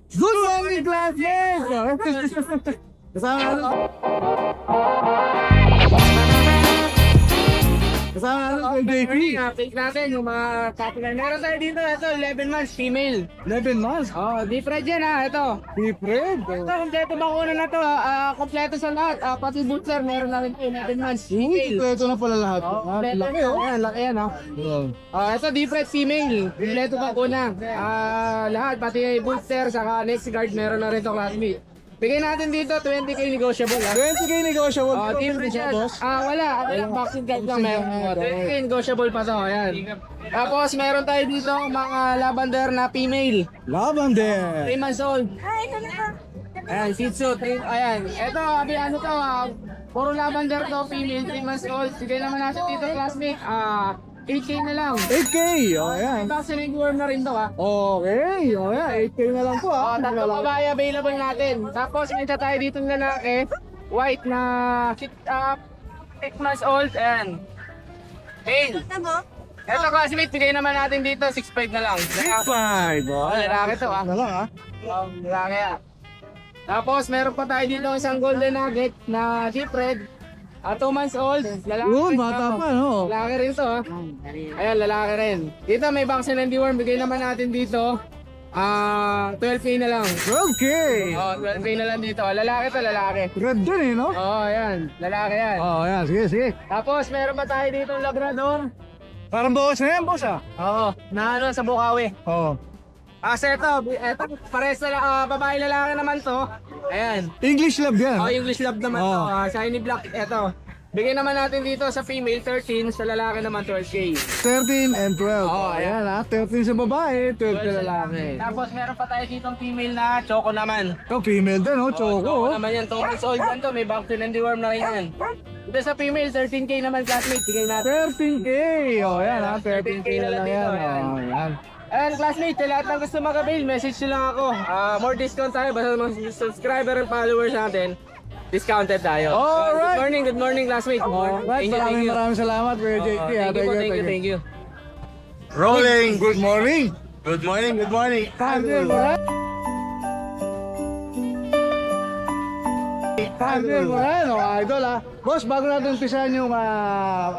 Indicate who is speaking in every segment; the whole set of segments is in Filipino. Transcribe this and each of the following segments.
Speaker 1: Good morning, classmates! Kasama pick natin yung mga capital. Meron tayo dito, ito, 11 months, female. 11 months? Oh, different yan ha, ito. Different? Ito, kompleto bakuna na to, kompleto sa lahat. Pati booster, meron na rin ito, 11 months, female. Kompleto na pala lahat. Laki oh. Ayan, laki yan ha. Ito, different female. Kompleto bakuna. Lahat, pati booster, saka next guard, meron na rin ito, classmate. Bigay natin dito 20k negotiable ha. 20k negotiable. Different yan. Wala. Vaccine card lang meron. 20k negotiable pa to. Ayan. Tapos meron tayo dito mga lavender na female. Lavender. 3 months old. Ayan, Shih Tzu. Ayan. Ito, ano to, puro lavender to, female, 3 months old. Bigay naman natin dito, classmate. 8k na lang. 8k? O, yan. Vaccine worm na rin to, ha? Okay. O, yan. 8k na lang po, ha? Tatlong babae available natin. Tapos, may tayo dito ng lalaki. White na 6 months old. And male. Ito, classmate, bigay naman natin dito. 6'5 na lang. 6'5? O, lalaki to, ha? Lalaki, ha? Tapos, meron pa tayo dito isang golden nugget na deep red. 2 months old, lalaki. Bata pa, no? Lalaki rin to, ha? Ayan, lalaki rin. Dito may vaccine and deworm, bigay naman natin dito 12k na lang. 12k? Oo, 12k na lang dito. Lalaki to, lalaki. Red din eh, no? Oo, ayan. Lalaki yan. Oo, ayan. Sige, sige. Tapos meron pa tayo dito Labrador. Parang bawas na yan, boss, ah? Oo, na ano, sa Bukawi. Oo. Eto, pares na babae lalaki naman to. Ayan. English lab yan? Oh, English lab naman to. Shiny black. Eto. Bigyan naman natin dito sa female 13, sa lalaki naman 12k. 13 and 12. Oh, ayan ha. 13 sa babae, 12 sa lalaki. Tapos meron pa tayo dito female na choco naman. Ito female din, oh, choco. Choco naman yan. 2 months old yan to. May vaccine and deworm na rin yan. Ito sa female, 13k naman classmate. Bigay natin. 13k! Oh, ayan ha. 13k na lang yan. Oh, ayan. And classmate, sa lahat ng gusto mag-avail, message nyo lang ako. More discount tayo, basta mga subscriber and followers natin, discounted tayo. Alright! Good morning classmate. Alright, maraming salamat, Kuya JT. Thank you.
Speaker 2: Rolling!
Speaker 1: Good morning!
Speaker 2: Good morning, good morning!
Speaker 1: Idol ha. Boss, bago natin umpisahan yung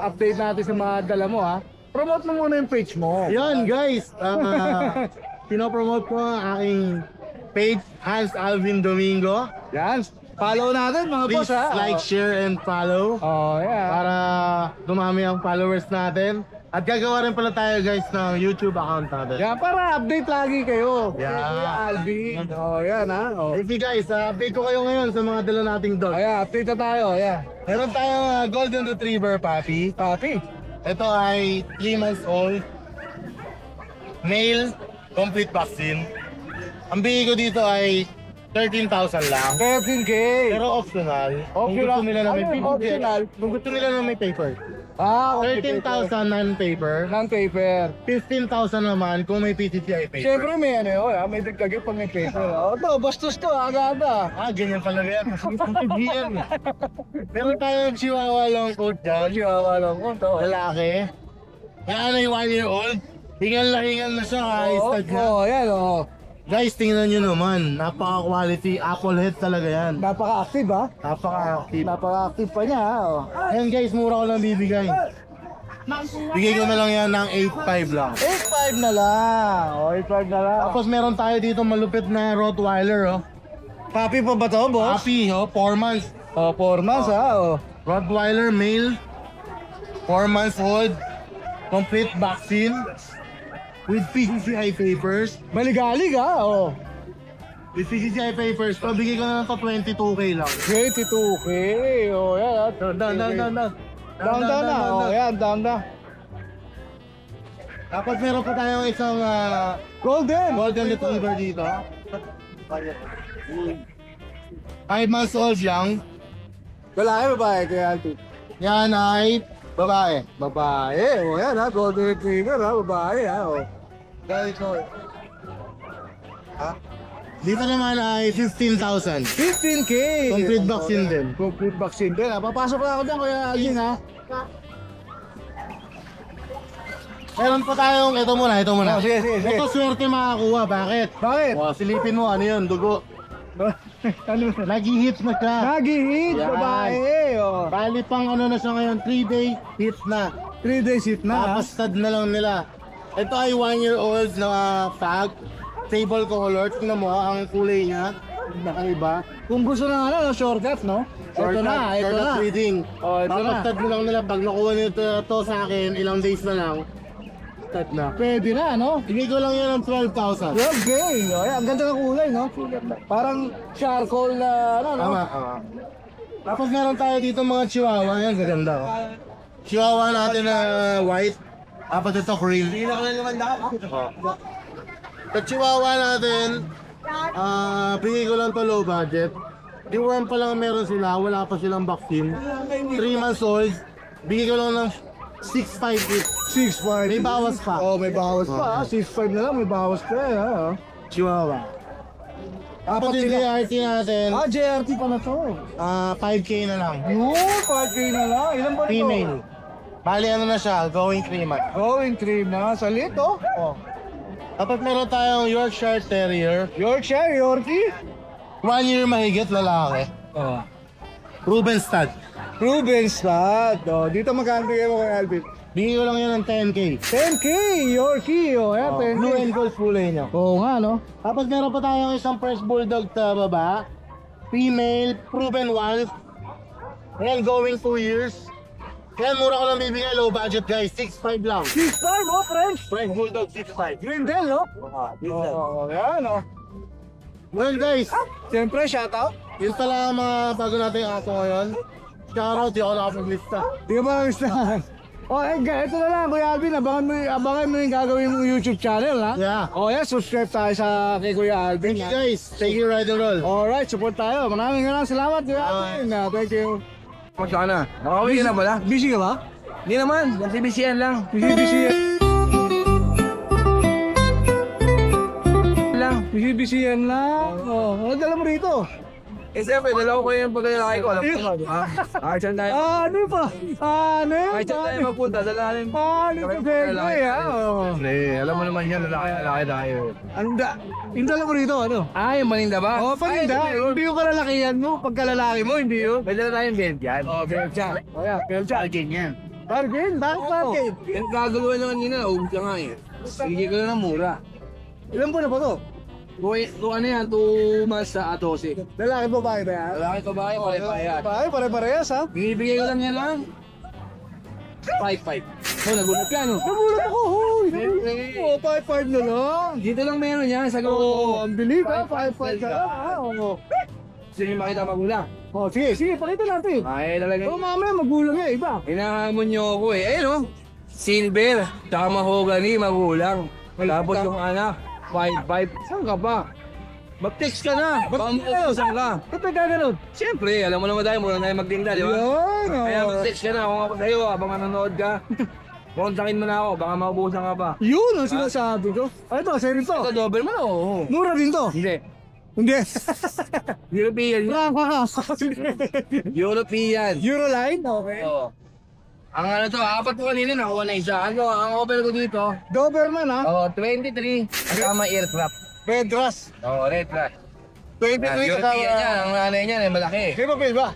Speaker 1: update natin sa mga dala mo ha. Promote mo muna yung page mo.
Speaker 2: Yan guys, pinopromote ko ang aking page, Hans Alvin Domingo.
Speaker 1: Yan, follow natin mga boss ha.
Speaker 2: Please like, share, and follow.
Speaker 1: Yeah.
Speaker 2: Para dumami ang followers natin. At gagawa rin pala tayo guys ng YouTube account natin.
Speaker 1: Yan, para update lagi kayo.
Speaker 2: Yeah.
Speaker 1: Alvin. Yan ha.
Speaker 2: Okay guys, update ko kayo ngayon sa mga dala nating dog.
Speaker 1: Update na tayo.
Speaker 2: Meron tayong Golden Retriever puppy. Ito ay 3 months old. Male, complete vaccine. Ang bigay ko dito ay 13,000 lang.
Speaker 1: 13k.
Speaker 2: Pero optional. Kung gusto nila na may paper. Kung gusto nila na may paper. 13,000 non-paper.
Speaker 1: Non-paper.
Speaker 2: 15,000 naman kung may PCCI paper.
Speaker 1: Siyempre may ano yun, may dagdag pag may paper. Ito, bastos to, aga-aga.
Speaker 2: Ganyan pala yan. Meron tayong Chihuahua long coat dyan.
Speaker 1: Chihuahua long coat,
Speaker 2: lalaki. Yan ay 1 year old. Hingal na siya, stud niya.
Speaker 1: Yan
Speaker 2: Guys, tingnan nyo naman. Napaka-quality. Apple head talaga yan.
Speaker 1: Napaka-active ha?
Speaker 2: Napaka-active.
Speaker 1: Napaka-active pa niya ha?
Speaker 2: Ayan guys, mura ko lang bibigay. Bigay ko na lang yan ng 8.5 lang.
Speaker 1: 8.5 na lang. 8.5 na lang.
Speaker 2: Tapos meron tayo dito malupit na Rottweiler.
Speaker 1: Puppy pa ba to, boss?
Speaker 2: Puppy, 4 months.
Speaker 1: 4 months ha?
Speaker 2: Rottweiler male. 4 months old. Complete vaccine. With PCCI papers.
Speaker 1: Maligalig ha?
Speaker 2: With PCCI papers. Pabigay ko na lang to 22k lang.
Speaker 1: 22k? Yan ha? Down na.
Speaker 2: Tapos meron pa tayong isang Golden Retriever dito. 5 months old lang.
Speaker 1: Lalaki babae kaya Alti?
Speaker 2: Yan ay babae.
Speaker 1: Yan ha? Golden Retriever ha? Babae ha?
Speaker 2: Dito naman ay 15,000.
Speaker 1: 15k!
Speaker 2: Complete vaccine din.
Speaker 1: Complete vaccine din ha? Papasok na ako dyan Kuya Alvin ha?
Speaker 2: Meron pa tayong, ito muna.
Speaker 1: Oh, sige.
Speaker 2: Ito swerte makakuha, bakit?
Speaker 1: Bakit?
Speaker 2: Oh, silipin mo, ano yun, dugo.
Speaker 1: Ano?
Speaker 2: Nag-hit na siya.
Speaker 1: Nag-hit,
Speaker 2: Yan.
Speaker 1: babae. Oh.
Speaker 2: Bali pang ano na siya ngayon, 3-day hit na.
Speaker 1: 3 days hit na.
Speaker 2: Tapos stud na lang nila. Ito ay 1-year-old na pag. Table color. Tingnan mo ang kulay niya. Nakaiba.
Speaker 1: Kung gusto na ano, shortcut, no? Ito na.
Speaker 2: Short breeding.
Speaker 1: Oh, ito
Speaker 2: Tapos
Speaker 1: na.
Speaker 2: stud na lang nila. Pag nakuha nito to sa akin, ilang days na lang. Stud na.
Speaker 1: Pwede na, no?
Speaker 2: Ibig ko lang yan ng 12,000.
Speaker 1: 12K. Oh, yan. Ang ganda ng kulay, no? Parang charcoal na, ano, no?
Speaker 2: Tama. Tapos meron tayo dito mga chihuahua. Yan, gaganda. Oh. Chihuahua natin na white. Tapos ito cream.
Speaker 1: Hindi na ka na naman
Speaker 2: Sa chihuahua natin, bigay ko lang to low budget. Di one pa lang meron sila, wala pa silang vaccine. 3 months old, bigay ko lang ng 6.5 each.
Speaker 1: 6.5.
Speaker 2: May bawas pa.
Speaker 1: Oh, may bawas pa. 6.5 na lang, may bawas pa. Ha?
Speaker 2: Chihuahua. Tapos yung JRT natin,
Speaker 1: JRT pa na to.
Speaker 2: 5K na lang.
Speaker 1: Yun, 5K na lang. Ilan ba nito?
Speaker 2: Female. Bali ano na siya, going 3 months.
Speaker 1: Going 3 na. Salit, oh.
Speaker 2: Tapos meron tayong Yorkshire Terrier.
Speaker 1: Yorkshire, Yorkie.
Speaker 2: 1 year mahigit lalaki.
Speaker 1: Oh.
Speaker 2: Ruben stud.
Speaker 1: Ruben Stud. Oh, dito magkano bigay mo kay Alvin?
Speaker 2: Bigay ko lang yan ng 10K.
Speaker 1: 10K, Yorkie. Oh, yan, 10K.
Speaker 2: Blue and gold kulay niya.
Speaker 1: Oo nga, no?
Speaker 2: Tapos meron pa tayong isang French Bulldog sa baba. Female, proven one. Ayan, going 2 years. Kaya mura ko lang bibigay, low budget guys. 6.5 lang.
Speaker 1: 6.5, oh, French.
Speaker 2: French Bulldog, 6.5.
Speaker 1: Grindel, no? Oo, yan, oh.
Speaker 2: Well guys,
Speaker 1: Siyempre, shoutout.
Speaker 2: yun pala ang mga bago natin aso ngayon. Shoutout, di ako nakapaglista.
Speaker 1: Di ka ba gustahan? Oh, ito na lang, Kuya Alvin. Abangan mo yung gagawin mong YouTube channel, ha?
Speaker 2: Yeah.
Speaker 1: Oh, yeah, subscribe tayo sa kay Kuya Alvin.
Speaker 2: Thank you guys. Thank you, Ride and Roll.
Speaker 1: Alright, support tayo. Maraming salamat, Kuya Alvin. Thank you.
Speaker 3: Masya na. Nakawin ka na pala?
Speaker 1: Busy ka ba?
Speaker 3: Hindi naman. Busy-busyan lang.
Speaker 1: Busy.
Speaker 3: Lang.
Speaker 1: yan lang. Oh, ano dala mo rito?
Speaker 3: Eh siyempre, dalawa ko yung pagkalalaki ko. Alam ko ba? Kahit saan tayo.
Speaker 1: Ano pa? Ano yun?
Speaker 3: Kahit saan tayo magpunta, dala natin.
Speaker 1: Ano ito, Segway, ha? Oh.
Speaker 3: Pre, alam mo naman yan, lalaki tayo.
Speaker 1: Anong yung dala mo rito, ano?
Speaker 3: Yung maninda ba?
Speaker 1: Oh, paninda. Hindi yung kalalakihan mo. Pagkalalaki mo, hindi yun.
Speaker 3: May dala tayong belt yan.
Speaker 1: Oh, Belcha. Oh, yeah, Belcha.
Speaker 3: Bargain yan.
Speaker 1: Bargain? Bakit bargain?
Speaker 3: Yung gagawin naman nila, ubus ka nga eh. Sige ko na ng mura.
Speaker 1: Ilan po na ba to?
Speaker 3: Kung ano yan, 2 months sa 12.
Speaker 1: Lalaki ba ba yan?
Speaker 3: Lalaki ko ba kayo? Pare-payat.
Speaker 1: Pare-parehas, ha?
Speaker 3: Binibigay ko lang yan lang. 5-5. Oh, nagulat ka, no?
Speaker 1: Nagulat ako, huy!
Speaker 3: Siyempre.
Speaker 1: Oh, 5-5 na lang.
Speaker 3: Dito lang meron yan, sa
Speaker 1: Oo,
Speaker 3: gawa.
Speaker 1: ang bilis, ha? 5-5 ka lang, ha? Oo.
Speaker 3: Gusto niyo makita magulang?
Speaker 1: Oh, sige, pakita natin.
Speaker 3: Ay, talaga.
Speaker 1: Oh, mamaya magulang eh, iba.
Speaker 3: Hinahamon niyo ako eh. Ayun, oh. Silver, tsaka mahogany, magulang. Tapos yung anak, 5-5. Saan ka pa? Mag-text ka na. Pamukusan saan ka?
Speaker 1: Ba't nagkaganon?
Speaker 3: Siyempre, alam mo naman tayo, muna tayo magtinda, di ba?
Speaker 1: Yun,
Speaker 3: Kaya
Speaker 1: oh.
Speaker 3: mag-text ka na kung ako sa'yo, habang nanonood ka. Kontakin mo na ako, baka maubusan ka pa.
Speaker 1: Yun ang sinasabi ko. Ay, ito, sa'yo rin to.
Speaker 3: Ito, Doberman, oo.
Speaker 1: Mura din to.
Speaker 3: Hindi.
Speaker 1: Hindi.
Speaker 3: European.
Speaker 1: Prangka ka.
Speaker 3: European.
Speaker 1: Euroline? Okay.
Speaker 3: Oo. Ang ano to, 4 ko kanina, nakuha na isa. Ang offer ko dito,
Speaker 1: Doberman, ha?
Speaker 3: 23, kasama aircraft.
Speaker 1: Red Grass.
Speaker 3: Red flag.
Speaker 1: 23
Speaker 3: European yan, ang nanay niyan eh, malaki.
Speaker 1: May papel ba?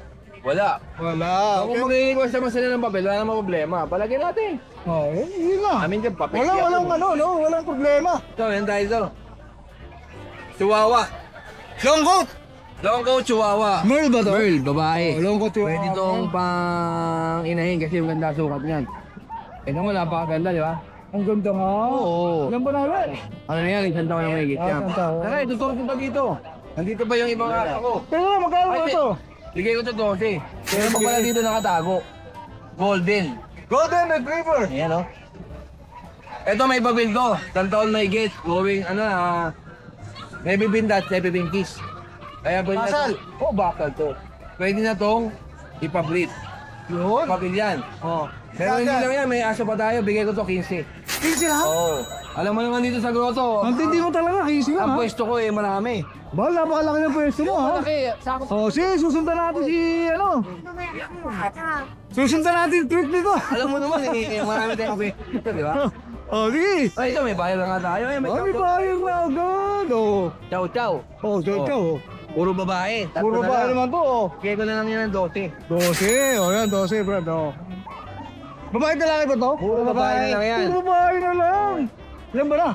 Speaker 3: Wala.
Speaker 1: Wala.
Speaker 3: Kung mag-i-request naman sila ng papel, wala namang problema. Palagyan natin.
Speaker 1: Oh, yun na.
Speaker 3: Amin dyan, papel.
Speaker 1: Walang ano, no? Walang problema.
Speaker 3: Ito, yan tayo ito. Chihuahua.
Speaker 1: Long coat.
Speaker 3: Long coat Chihuahua.
Speaker 1: Merl ba to?
Speaker 3: Merl, babae.
Speaker 1: Oh, long coat yung...
Speaker 3: Pwede itong pang inahin kasi yung ganda sukat niyan. Ito mo, napakaganda, di ba?
Speaker 1: Ang ganda nga.
Speaker 3: Oo.
Speaker 1: Ilan ba namin?
Speaker 3: Ano na yan, isang taon na may yan.
Speaker 1: Isang taon.
Speaker 3: Tara, ituturo kita dito. Nandito pa yung ibang aso ko.
Speaker 1: Pero na, magkano
Speaker 3: Ay,
Speaker 1: ba ito?
Speaker 3: Bigay ko ito 12. Pero pa pala dito nakatago. Golden.
Speaker 1: Golden Retriever.
Speaker 3: Ayan o. Ito may babil ko. Isang taon may gate. Going, may bibindat, may bibingkis. Kaya pwede
Speaker 1: Bakal?
Speaker 3: Bakal to. Pwede na tong ipabreed.
Speaker 1: Yun.
Speaker 3: Pabil yan.
Speaker 1: Oh.
Speaker 3: Pero hindi lang yan, may aso pa tayo. Bigay ko to 15.
Speaker 1: 15 lang?
Speaker 3: Oo. Alam mo naman dito sa grotto.
Speaker 1: Ang tindi mo talaga, 15 lang,
Speaker 3: Ang
Speaker 1: ha?
Speaker 3: pwesto ko eh, marami.
Speaker 1: Ba, napakalaki ng pwesto mo, ha?
Speaker 3: Malaki. Sakot.
Speaker 1: Oh, sige, susundan natin si, Susundan natin yung trip nito.
Speaker 3: Alam mo naman eh, marami tayong pwesto, di ba?
Speaker 4: Oh, sige.
Speaker 3: Ay, ito, may bayar na nga tayo. Ay, may
Speaker 4: Ay, bayar na agad. Oh.
Speaker 3: Chow chow.
Speaker 4: Oh, chow.
Speaker 3: Puro babae.
Speaker 4: Puro babae naman to. Oh.
Speaker 3: Kaya ko na lang yan ng 12.
Speaker 4: 12. Oh, yan, 12, Brad. Oh. Babae lalaki ba to?
Speaker 3: Puro babae na lang yan.
Speaker 4: Puro babae na lang. Ilan ba na?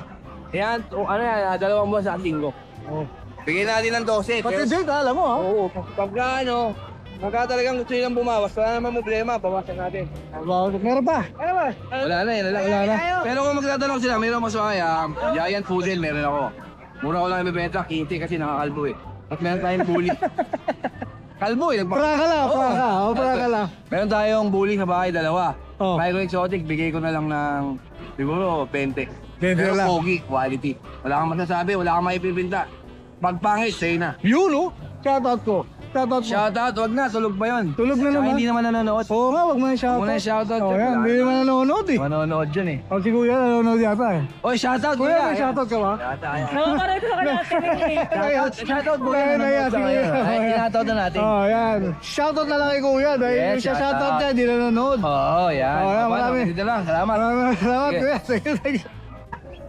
Speaker 3: Yan, ano yan, 2 buwan sa linggo.
Speaker 4: Oh.
Speaker 3: Bigyan natin ng 12.
Speaker 4: Pati date, alam mo ha?
Speaker 3: Oo, pagka ano, pagka talagang gusto nilang bumawas, wala naman problema, bawasan natin.
Speaker 4: Meron pa? Ano ba?
Speaker 3: Wala na, yun na lang.
Speaker 4: Wala na.
Speaker 3: Pero kung magtatanong sila, mayroon mas Giant Poodle, meron ako. Mura ko lang ibibenta, 15 kasi nakakalbo eh. At meron tayong bully. Kalbo eh,
Speaker 4: Praka lang, praka. Oh, praka lang.
Speaker 3: Meron tayong bully sa bahay, 2.
Speaker 4: Oh.
Speaker 3: Micro Exotic, bigay ko na lang ng siguro 20.
Speaker 4: 20
Speaker 3: Pero
Speaker 4: lang.
Speaker 3: pogi, quality. Wala kang masasabi, wala kang maipipinta. Pagpangit, say na.
Speaker 4: Yun oh. Shoutout ko. Shoutout mo.
Speaker 3: Shoutout, wag na, tulog ba yun?
Speaker 4: Tulog na
Speaker 3: Tsaka
Speaker 4: naman.
Speaker 3: hindi naman nanonood.
Speaker 4: Oo nga, wag mo na shoutout.
Speaker 3: Muna yung shoutout.
Speaker 4: Oh, yan. Hindi naman nanonood eh.
Speaker 3: Manonood dyan eh.
Speaker 4: Oh, si Kuya nanonood yata eh.
Speaker 3: Oy, shoutout
Speaker 4: Kuya, may
Speaker 3: ayan.
Speaker 4: shoutout ka ba?
Speaker 3: Shoutout mo
Speaker 4: Kaya na yan, si Kuya.
Speaker 3: Shoutout na natin.
Speaker 4: Oh, yan. Shoutout na lang kay Kuya dahil
Speaker 3: Yes,
Speaker 4: yung siya
Speaker 3: shoutout.
Speaker 4: shoutout niya, hindi nanonood.
Speaker 3: Oo, yan.
Speaker 4: Oh, yan, marami.
Speaker 3: Dito lang, salamat.
Speaker 4: Maraming salamat,
Speaker 3: Sige.
Speaker 4: Kuya. Sige, sige.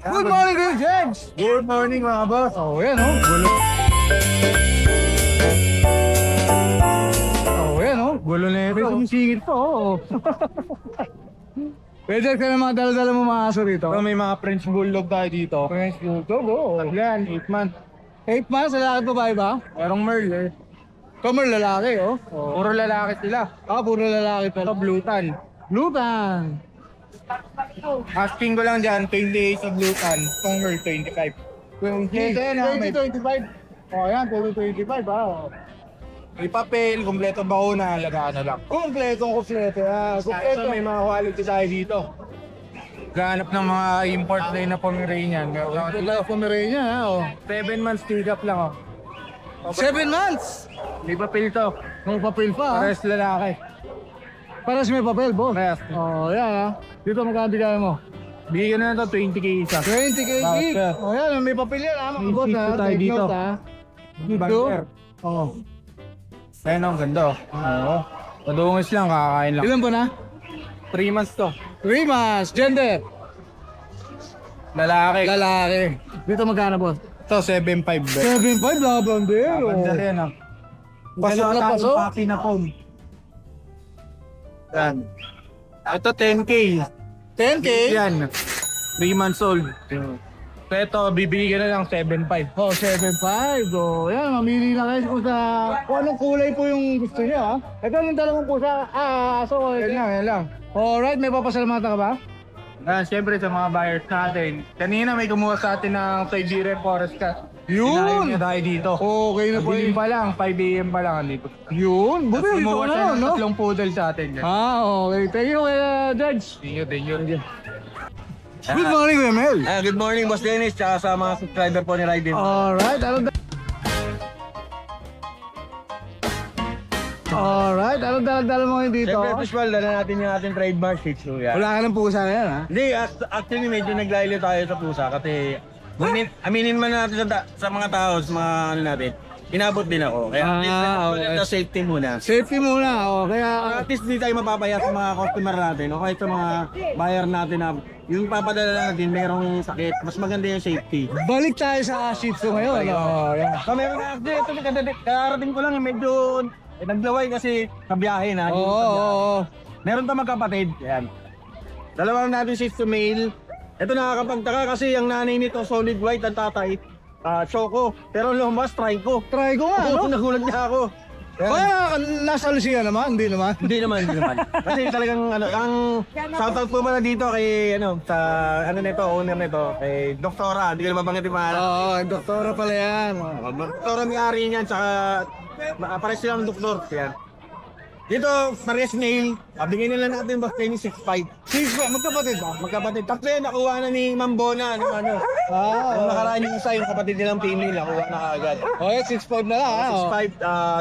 Speaker 4: Good morning, Kuya James!
Speaker 2: Good morning mga boss.
Speaker 4: Oh, yan oh. Oh, yan oh.
Speaker 2: Gulo na
Speaker 4: May sumisingit po, oh. Pwede ka na mga dala-dala mo mga aso rito.
Speaker 2: May mga French Bulldog tayo dito.
Speaker 4: French Bulldog, oh.
Speaker 2: Yan, 8 months.
Speaker 4: 8 months, lalaki babae ba?
Speaker 2: Merong Merl eh.
Speaker 4: Kamer lalaki, oh.
Speaker 2: Puro lalaki sila.
Speaker 4: Ah, puro lalaki
Speaker 2: Ito
Speaker 4: pala.
Speaker 2: Blutan.
Speaker 4: Lutan.
Speaker 2: Asking ko lang dyan, 28 sa Blutan. Itong Merl, 25.
Speaker 4: 2025. Oh, yan, 2025, ah.
Speaker 2: May papel, kompleto bakuna, alagaan na lang.
Speaker 4: Kompletong kompleto, ah.
Speaker 2: Ito, may mga quality tayo dito. Gahanap ng mga import na Pomeranian.
Speaker 4: Ito Pomeranian, ah, oh.
Speaker 2: 7 months pick up lang oh.
Speaker 4: 7 months!
Speaker 2: May papel to.
Speaker 4: May papel pa, ah.
Speaker 2: Pares lalaki.
Speaker 4: Paras may papel, boss.
Speaker 2: Pares.
Speaker 4: Oh, yan, ah. Dito magkano bigay mo?
Speaker 2: Bigyan na to 20k isa.
Speaker 4: 20k
Speaker 2: Bawat
Speaker 4: gig.
Speaker 2: ka.
Speaker 4: Oh, yan, may papel yan, ah. Mga boss,
Speaker 2: Dito
Speaker 4: ah.
Speaker 2: tayo
Speaker 4: Take
Speaker 2: dito.
Speaker 4: note, ah. Dito.
Speaker 2: Banner.
Speaker 4: Oh.
Speaker 2: Ayun ang ganda oh. Oo. Padungis lang, kakain lang.
Speaker 4: Ilan ba na?
Speaker 2: 3 months to.
Speaker 4: 3 months. Gender?
Speaker 2: Lalaki.
Speaker 4: Lalaki. Dito magkano, boss?
Speaker 2: Ito 7.5 bet.
Speaker 4: 7.5 lavender.
Speaker 2: Ganda rin ah.
Speaker 4: Pasok na pasok.
Speaker 2: Paki na phone. Yan. Ito 10k.
Speaker 4: 10k?
Speaker 2: Yan. 3 months old. Ito, bibigyan na lang 7.5.
Speaker 4: Oh, 7.5. Oh, yan, mamili na kayo kung anong kulay po yung gusto niya, ha? Ito yung dalawang pusa. So,
Speaker 2: Yan lang.
Speaker 4: alright, may papasalamatan ka ba?
Speaker 2: Siyempre sa mga buyers natin. Kanina may kumuha sa atin ng Siberian Forest Cat.
Speaker 4: Yun!
Speaker 2: Inayon niya tayo dito.
Speaker 4: Okay na po
Speaker 2: Dilim
Speaker 4: yun.
Speaker 2: pa lang, 5 AM pa lang andito.
Speaker 4: Yun, buti
Speaker 2: Tapos
Speaker 4: ito
Speaker 2: kumuha
Speaker 4: na,
Speaker 2: siya ng
Speaker 4: no?
Speaker 2: 3 poodle sa atin.
Speaker 4: Okay. Thank you, Judge.
Speaker 2: Thank you.
Speaker 4: Good morning, Kuya Mel.
Speaker 3: Good morning, Boss Dennis, tsaka sa mga subscriber po ni Raiden.
Speaker 4: Alright, anong dala mo ngayon dito?
Speaker 3: Siyempre, usual, dala natin yung ating trademark Shih Tzu yan.
Speaker 4: Wala ka ng pusa na yan, ha?
Speaker 3: Hindi, actually medyo naglaylo tayo sa pusa kasi aminin man natin sa mga tao, sa mga ano natin, inabot din ako. Kaya
Speaker 4: okay.
Speaker 3: ito safety muna.
Speaker 4: Safety muna, kaya...
Speaker 3: At least di tayo mapapaya sa mga customer natin o kahit sa mga buyer natin na yung papadala natin merong sakit. Mas maganda yung safety.
Speaker 4: Balik tayo sa Shih Tzu ngayon. Yan.
Speaker 3: So meron na actually, ito kakarating ko lang medyo naglaway kasi sa biyahe na.
Speaker 4: Oo.
Speaker 3: Meron pa magkapatid. Yan. Dalawang natin Shih Tzu male. Ito nakakapagtaka kasi ang nanay nito solid white ang tatay. Choco. Pero lumabas trico.
Speaker 4: Try ko nga,
Speaker 3: Oo,
Speaker 4: no?
Speaker 3: nagulat niya ako.
Speaker 4: Baka nasa Lucia naman, hindi naman.
Speaker 3: Hindi naman. Kasi talagang ang shoutout po muna dito kay sa nito, owner nito, kay Doktora, hindi ko na mabanggit yung pangalan.
Speaker 4: Oo, doktora pala yan.
Speaker 3: Doktora may-ari niyan, tsaka pares sila ng doktor. Yan. Dito, Pares Nail, bigyan nila natin ba kayo 6.5.
Speaker 4: 6, magkapatid ba?
Speaker 3: Magkapatid. Tatlo yan, nakuha na ni Ma'am Bona. Ang nakaraan yung isa, yung kapatid nilang female, nakuha na agad.
Speaker 4: Okay, 6.5 na lang, ha?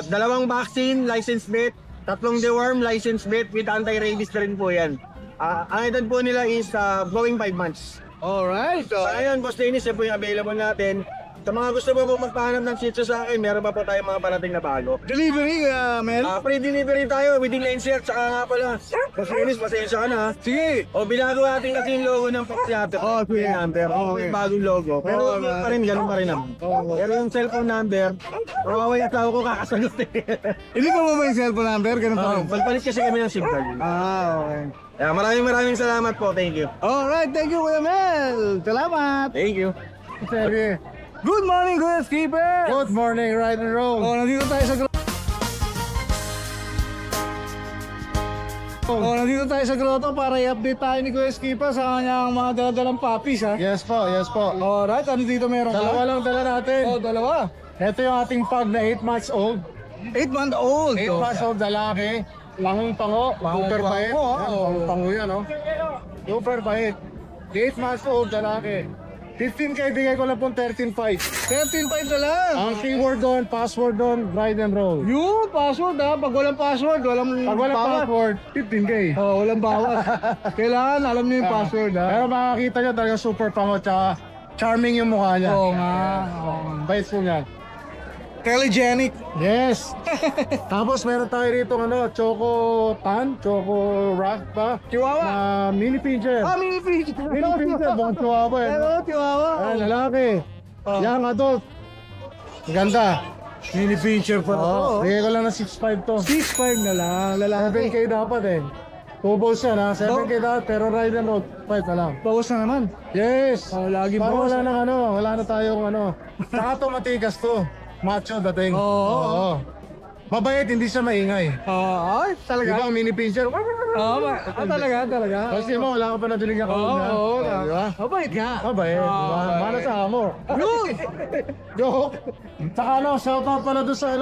Speaker 3: 6.5, dalawang vaccine, license vet, 3 deworm, license vet, with anti-rabies na rin po yan. Ang edad po nila is going 5 months.
Speaker 4: Alright.
Speaker 3: So, ayun, Boss Dennis, yan po yung available natin.
Speaker 5: Sa mga gusto mo po magpahanap ng Shih Tzu sa akin, meron pa po tayong mga parating na bago.
Speaker 4: Delivery, Mel?
Speaker 5: Free delivery tayo within the NCR. Tsaka nga pala, Boss Dennis, pasensya ka na.
Speaker 4: Sige.
Speaker 5: O, binago natin kasi yung logo ng Fox Theater.
Speaker 4: Oh, sige.
Speaker 5: Number.
Speaker 4: Okay.
Speaker 5: Bagong logo. Pero
Speaker 4: Oh,
Speaker 5: yun pa rin, ganun pa rin naman. Pero yung cellphone number, kawawa yung tao ko kakasagot eh.
Speaker 4: Hindi pa mo ba yung cellphone number? Ganun pa rin.
Speaker 5: Palpalit kasi kami ng SIM card.
Speaker 4: Okay.
Speaker 5: Yeah, maraming salamat po. Thank you.
Speaker 4: Alright, thank you Kuya Mel. Salamat.
Speaker 5: Thank you.
Speaker 4: Sige. Good morning, Kuya Skipper.
Speaker 2: Good morning, Ride and Roll.
Speaker 4: Nandito tayo sa nandito tayo sa grotto para i-update tayo ni Kuya Skipper sa kanyang mga daladalang puppies, ha?
Speaker 2: Yes po, yes po.
Speaker 4: Alright, ano dito meron ka?
Speaker 2: Dalawa lang dala natin.
Speaker 4: Dalawa.
Speaker 2: Ito yung ating pug na 8 months old.
Speaker 4: 8-month-old.
Speaker 2: 8 months old lalaki. Langong pango. Super bait. Langong pango yan, oh. Super bait. 8 months old lalaki. 15K, bigay ko lang pong 13.5.
Speaker 4: 13.5 na lang.
Speaker 2: Ang keyword doon, password doon, Ride and Roll.
Speaker 4: Yun, password ha. Pag walang password, walang
Speaker 2: Pag walang
Speaker 4: bawat.
Speaker 2: password, 15K.
Speaker 4: Walang bawas. Kailangan alam niyo yung password, ha?
Speaker 2: Pero makakita nyo talaga super pango tsaka charming yung mukha niya.
Speaker 4: Oo nga.
Speaker 2: Bait po niya.
Speaker 4: Telegenic.
Speaker 2: Yes! Tapos meron tayo rito Choco Tan, Choco Rock pa.
Speaker 4: Chihuahua.
Speaker 2: Na mini pincher.
Speaker 4: Mini fish.
Speaker 2: Mini pincher, mukhang chihuahua eh.
Speaker 4: Chihuahua.
Speaker 2: Ay, lalaki. Young adult. Ang ganda.
Speaker 4: Mini pincher pa.
Speaker 2: Bigay ko lang ng 6.5 to.
Speaker 4: 6.5 na lang. Lalaki.
Speaker 2: 7K dapat eh. Two balls yan ha, 7K dapat pero ride and roll, 5 na lang.
Speaker 4: Bawas na naman.
Speaker 2: Yes!
Speaker 4: Lagi
Speaker 2: Para
Speaker 4: bawas.
Speaker 2: wala nang wala na tayong Saka to matigas to. Macho dating.
Speaker 4: Oo.
Speaker 2: Mabait, hindi siya maingay.
Speaker 4: Ay, talaga.
Speaker 2: Diba ang mini pincher?
Speaker 4: Talaga.
Speaker 2: Kasi mo, wala ka pa nabiling ng kauna. Diba?
Speaker 4: Mabait nga.
Speaker 2: Mabait, diba? Mana sa amo.
Speaker 4: Yun.
Speaker 2: Joke! Saka shoutout pala doon sa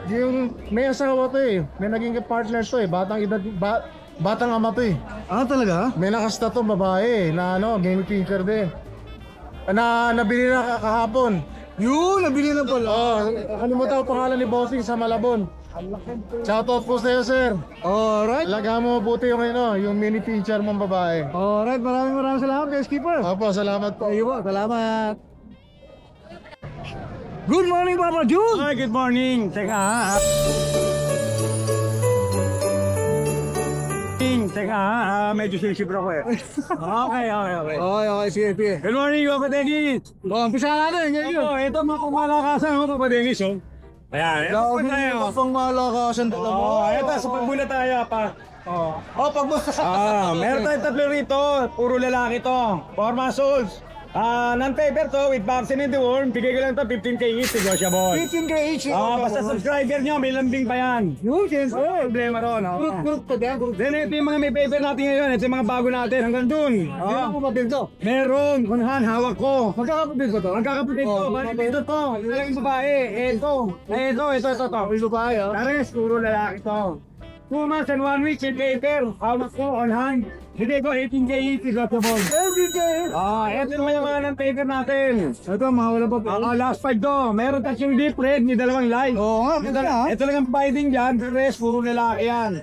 Speaker 2: yung may asawa to eh. May naging partner to eh. Batang ama to eh.
Speaker 4: Talaga?
Speaker 2: May nakasta to babae na mini pincher din. Na nabili na kahapon.
Speaker 4: Yun, nabili na pala.
Speaker 2: Kalimutan ko pangalan ni Bossing sa Malabon. Shoutout po sa'yo, sir.
Speaker 4: Alright.
Speaker 2: Alagaan mo mabuti yung mini pincher mong babae.
Speaker 4: Alright, maraming salamat kay Skipper.
Speaker 2: Opo, salamat po.
Speaker 4: Ayun po, salamat. Good morning, Papa Jun.
Speaker 5: Hi, good morning. Teka. Medyo sisibra ko eh. Okay.
Speaker 4: Okay, sige.
Speaker 5: Good morning, Papa Dennis.
Speaker 4: Umpisa natin, ngayon.
Speaker 5: Ito mga kumalakasan mo, Papa Dennis, oh. Ayan, ito po tayo.
Speaker 4: Pang malakasan talaga mo.
Speaker 5: Ito, sa pagbula tayo, pa.
Speaker 4: Pagbula.
Speaker 5: Meron tayong tatlo rito. Puro lalaki to. 4 muscles. Non-paper to with vaccine in the worm. Bigay ko lang to 15K each, negotiable.
Speaker 4: 15K each.
Speaker 5: Basta subscriber nyo, may lambing pa yan.
Speaker 4: Yun, yes.
Speaker 5: Problema ron.
Speaker 4: Group to din.
Speaker 5: Then ito yung mga may paper natin ngayon. Ito yung mga bago natin hanggang dun.
Speaker 4: Hindi mo mabigto.
Speaker 5: Meron, kunhan, hawak ko.
Speaker 4: Magkakapatid ko to?
Speaker 5: Magkakapatid to. Ito to. Ito lang yung babae. Ito. Ito.
Speaker 4: May babae, ha?
Speaker 5: Tares, puro lalaki to. 2 months and 1 week in paper. Hawak ko on hand. Hindi ko 18K each, negotiable.
Speaker 4: 18K.
Speaker 5: Ito naman yung mga ng-paper natin.
Speaker 4: Ito, mga wala pa po.
Speaker 5: Last 5 to. Meron tayong deep red, may dalawang light.
Speaker 4: Oo nga, ganda ha?
Speaker 5: Ito lang ang binding dyan. The rest, puro lalaki yan.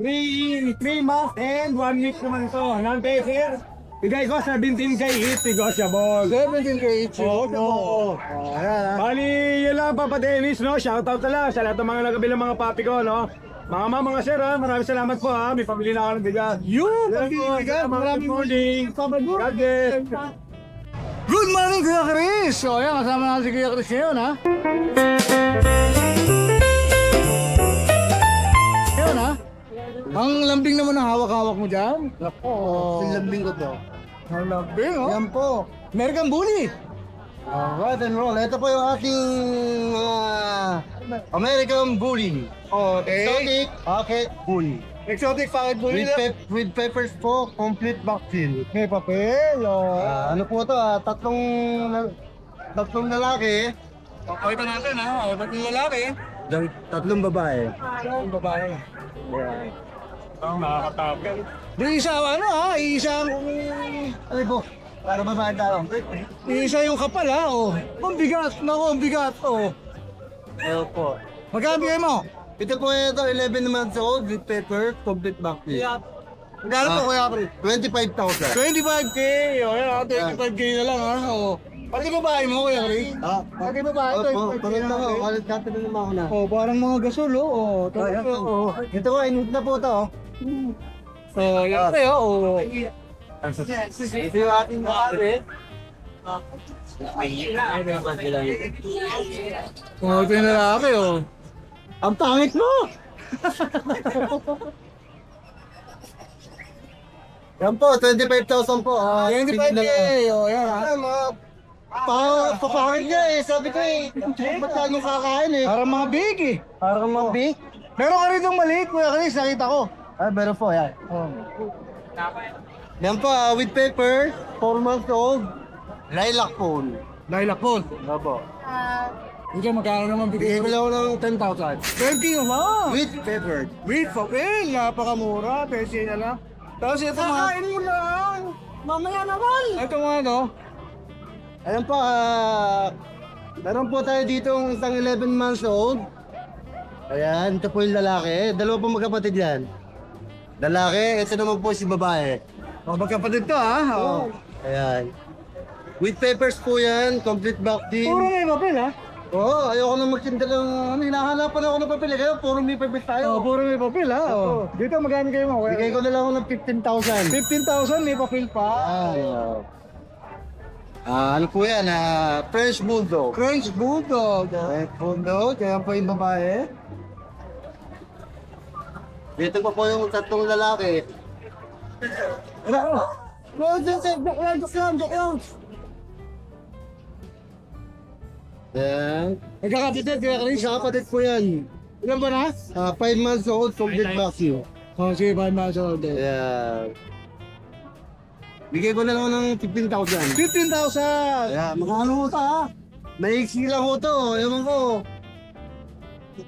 Speaker 5: 3 months and 1 week naman to. Non-paper. Bigay ko 17K each, negotiable.
Speaker 4: 17K each.
Speaker 5: Oo.
Speaker 4: Ayan, ha?
Speaker 5: Bali, yun lang Papa Dennis, no? Shoutout na lang sa lahat ng mga nagabilang mga papi ko, no? Mga sir, ha? Maraming salamat po, ha? May pamili na ako ng bigas.
Speaker 4: Yun,
Speaker 5: Maraming morning. God bless.
Speaker 4: Good morning, Kuya Chris! So, ayan, kasama natin si Kuya Chris ngayon, ha? Ngayon, ha? Ang lambing naman ang hawak-hawak mo dyan. Ako, yung lambing ko to. Ang lambing, oh? Yan po. American Bully.
Speaker 2: Ride and roll. Ito po yung aking American Bully.
Speaker 4: Okay.
Speaker 2: Exotic pocket bully.
Speaker 4: Exotic Pocket Bully.
Speaker 2: With peppers po, complete vaccine.
Speaker 4: May papel, oh.
Speaker 2: Ano po ito? Tatlong lalaki.
Speaker 4: Pakita natin, ha? Ba't yung lalaki?
Speaker 2: Tatlong babae.
Speaker 4: Yung babae.
Speaker 5: Ang nakakatapos.
Speaker 4: Di isa, isang...
Speaker 2: Ano po? Para babae tayo.
Speaker 4: Isa yung kapal, ha? Oh. Ang bigat, ang bigat, oh.
Speaker 2: Ayun po.
Speaker 4: Magkano bigay mo?
Speaker 2: Ito po ito, 11 months old with pepper, complete vaccine.
Speaker 4: Magkano po, Kuya Chris?
Speaker 2: 25,000.
Speaker 4: 25K! O, yan, 25K na lang, ha? O. Pati babae mo, Kuya Chris? Pati babae ito.
Speaker 2: Paganda nga, kalit natin na naman ako na.
Speaker 4: Oh, parang mga gasol, oh.
Speaker 2: Ito ko, init na po ito.
Speaker 4: So, yan tayo, oh.
Speaker 2: Ito yung ating maaari.
Speaker 4: Oh, ito yung lalaki, oh.
Speaker 2: Ang pangit mo! Yan po, 25,000 po.
Speaker 4: 25K, oh, yan.
Speaker 2: Papakit niya eh, sabi ko eh. Ba't lagong kakain eh?
Speaker 4: Parang mga big, eh.
Speaker 2: Parang mga big.
Speaker 4: Meron ka rin itong maliit, Kuya Chris, nakita ko.
Speaker 2: Ay, meron po yan.
Speaker 4: Oh.
Speaker 2: Yan po, with paper, 4 months old. Lilac phone.
Speaker 4: Lilac Paul.
Speaker 2: Opo.
Speaker 4: Ikaw, magkano naman bigay
Speaker 2: Bigay ko lang ng 10,000.
Speaker 4: 20 naman.
Speaker 2: With paper.
Speaker 4: With papel, napakamura, 10 na lang. Tapos ito mga...
Speaker 2: Kakain mo lang! Mamaya naman!
Speaker 4: Ito mga ano?
Speaker 2: Ayan po, meron po tayo dito isang 11 months old. Ayan, ito po yung lalaki. Dalawa po magkapatid yan. Lalaki, ito naman po si babae.
Speaker 4: Oh, magkapatid to, ha? Oh.
Speaker 2: Ayan. With papers po yan, complete vaccine.
Speaker 4: Puro may papel, ha?
Speaker 2: Oo, ayoko na magtinda ng hinahanapan ako ng papel. Kaya puro may papel tayo.
Speaker 4: Oh, puro may papel, ha? Oh. Dito, magkano kayo mo?
Speaker 2: Bigay ko na lang ako ng 15,000.
Speaker 4: 15,000, may papel pa.
Speaker 2: Ano po yan? French Bulldog.
Speaker 4: French Bulldog.
Speaker 2: French Bulldog, kaya po yung babae. Dito pa po yung tatlong lalaki. Yan.
Speaker 4: Nagkakapatid, Kuya Chris?
Speaker 2: Isa kapatid po yan.
Speaker 4: Ilan ba na?
Speaker 2: 5 months old, complete vaccine.
Speaker 4: Oh, sige, 5 months old.
Speaker 2: Yan. Bigay ko na lang ng 15,000.
Speaker 4: 15,000!
Speaker 2: Kaya makano ko ha? Maiksi lang ko to, ewan ko.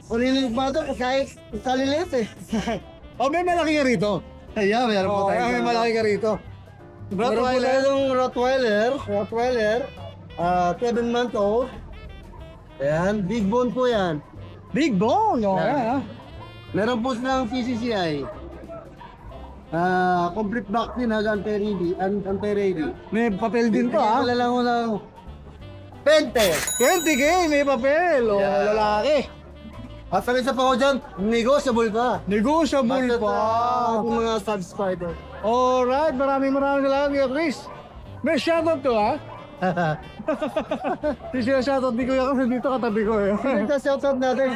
Speaker 2: Kunin yung bato, kahit kalilit eh.
Speaker 4: Oh, may malaki ka rito.
Speaker 2: Kaya, meron po
Speaker 4: Oh,
Speaker 2: tayo.
Speaker 4: may malaki ka rito.
Speaker 2: Meron po tayong Rottweiler, 7 months old. Ayan, big bone po yan.
Speaker 4: Big bone, oh,
Speaker 2: Yeah.
Speaker 4: yeah.
Speaker 2: Meron po silang PCCI. Complete vaccine hanggang anti-rabies.
Speaker 4: May papel din to, ha?
Speaker 2: Wala lang ko lang. 20!
Speaker 4: 20K, may papel. Oh,
Speaker 2: Yeah.
Speaker 4: lalaki.
Speaker 2: At sa isa pa ko dyan, negotiable pa.
Speaker 4: Negotiable
Speaker 2: Basta
Speaker 4: pa.
Speaker 2: yung mga subscriber.
Speaker 4: Alright, maraming salamat, Kuya Chris. May shoutout to, ha? Hindi siya shoutout ni Kuya kasi dito katabi ko, eh.
Speaker 2: Ito shoutout natin.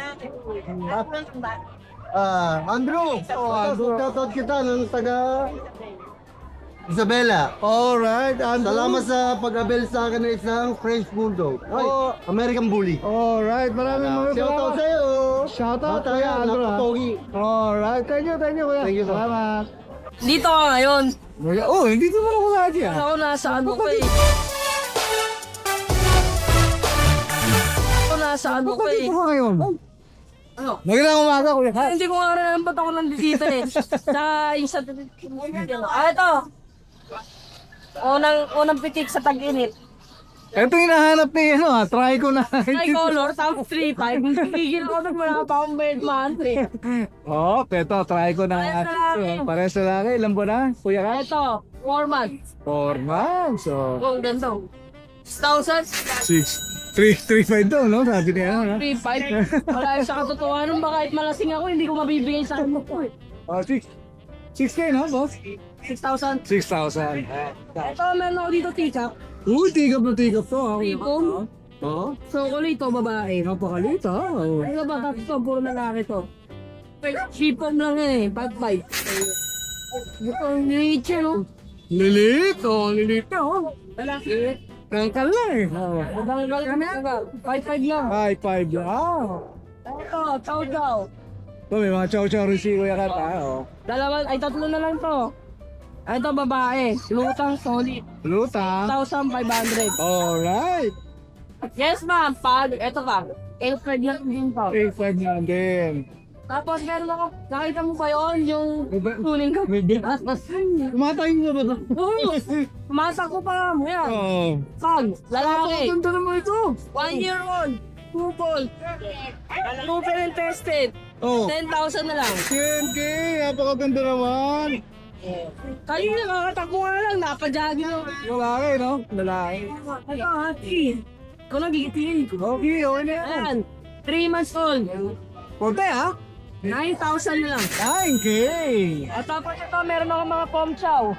Speaker 2: Andrew!
Speaker 4: Andrew.
Speaker 2: Shoutout kita ng taga Isabela.
Speaker 4: Alright, Andrew.
Speaker 2: Salamat sa pag-abel sa akin ng isang French Bulldog. Ay,
Speaker 4: Oh.
Speaker 2: American Bully.
Speaker 4: Alright, maraming
Speaker 2: Shoutout
Speaker 4: salamat.
Speaker 2: sa'yo!
Speaker 4: Shoutout,
Speaker 2: Bata
Speaker 4: Kuya
Speaker 2: yan,
Speaker 4: Andrew, ha?
Speaker 2: napatogi.
Speaker 4: Alright, thank you, Kuya.
Speaker 2: Thank you, sir.
Speaker 4: Salamat.
Speaker 6: Dito ka ngayon.
Speaker 4: Oh, hindi naman ako lagi, ha?
Speaker 6: Ako nasa ano ko eh. Ako nasa ano ko
Speaker 4: Bakit
Speaker 6: eh.
Speaker 4: dito ka ngayon?
Speaker 6: Ano?
Speaker 4: Magandang umaga, Kuya.
Speaker 6: Hindi ko nga rin alam ba't ako nandito eh. Sa ito. Unang pitik sa tag-init.
Speaker 4: Ito yung hinahanap ni, ano, ha? Try ko na.
Speaker 6: Tricolor, top 3-5. Tigil ako nag wala pa akong bed monthly.
Speaker 4: Oh, eto, try ko na.
Speaker 6: Pares na laki.
Speaker 4: Pares na laki. Ilan ba na, Kuya Ka?
Speaker 6: Ito, 4 months.
Speaker 4: 4 months, so...
Speaker 6: Kung ganito. 6,000,
Speaker 4: 3.5 daw, no? Sabi niya, ano, no?
Speaker 6: 3,500. Wala yung sa katotohanan ba kahit malasing ako, hindi ko mabibigay sa kanya ko eh.
Speaker 4: Oh, 6K, no, boss?
Speaker 6: 6,000.
Speaker 4: 6,000.
Speaker 6: Ito, meron ako dito, tita.
Speaker 4: Uy, tigap na tigap to, ha?
Speaker 6: Ripon.
Speaker 4: Oo.
Speaker 6: Chocolate babae.
Speaker 4: Napakalit, ha? Oh.
Speaker 6: Ano ba ito? Puro lalaki to. Shipon lang yan eh. 5-5. Ito ang liit siya, no?
Speaker 4: Lilit, oh, lilit na, oh.
Speaker 6: Lalaki.
Speaker 4: Tangkal na, eh. Oh.
Speaker 6: Matanggal kami. 5-5 lang.
Speaker 4: 5.5 lang. Ah.
Speaker 6: Ito, chow-chow.
Speaker 4: Ito, may mga chow-chow rin si Kuya Kat, ha? Oh.
Speaker 6: Tatlo na lang to. Ito, babae. Lutang solid.
Speaker 4: Lutang.
Speaker 6: 1,500.
Speaker 4: Alright.
Speaker 6: Yes, ma'am. Ito ka. 8-5 lang din to.
Speaker 4: 8.5 lang din.
Speaker 6: Tapos meron ako, nakita mo ba yun? Yung tuning ka.
Speaker 4: May bit. Tumatay mo ba ito?
Speaker 6: Pumasak ko pa. Yan.
Speaker 4: Oo.
Speaker 6: Pag, lalaki.
Speaker 4: Ganda naman ito.
Speaker 6: 1 year old. Pupol. Proven and tested.
Speaker 4: Oh.
Speaker 6: 10,000 na lang.
Speaker 4: 10K, napakaganda naman.
Speaker 6: Kayo na, kakatakbo nga lang, napadjagi no.
Speaker 4: Lalaki, no? Lalaki.
Speaker 6: Ito, hati. Ikaw na gigitin.
Speaker 4: Okay, okay na yan.
Speaker 6: Ayan, 3 months old.
Speaker 4: Konti, ha?
Speaker 6: 9,000 na lang.
Speaker 4: 9K.
Speaker 6: At tapos ito, meron ako mga pom chow.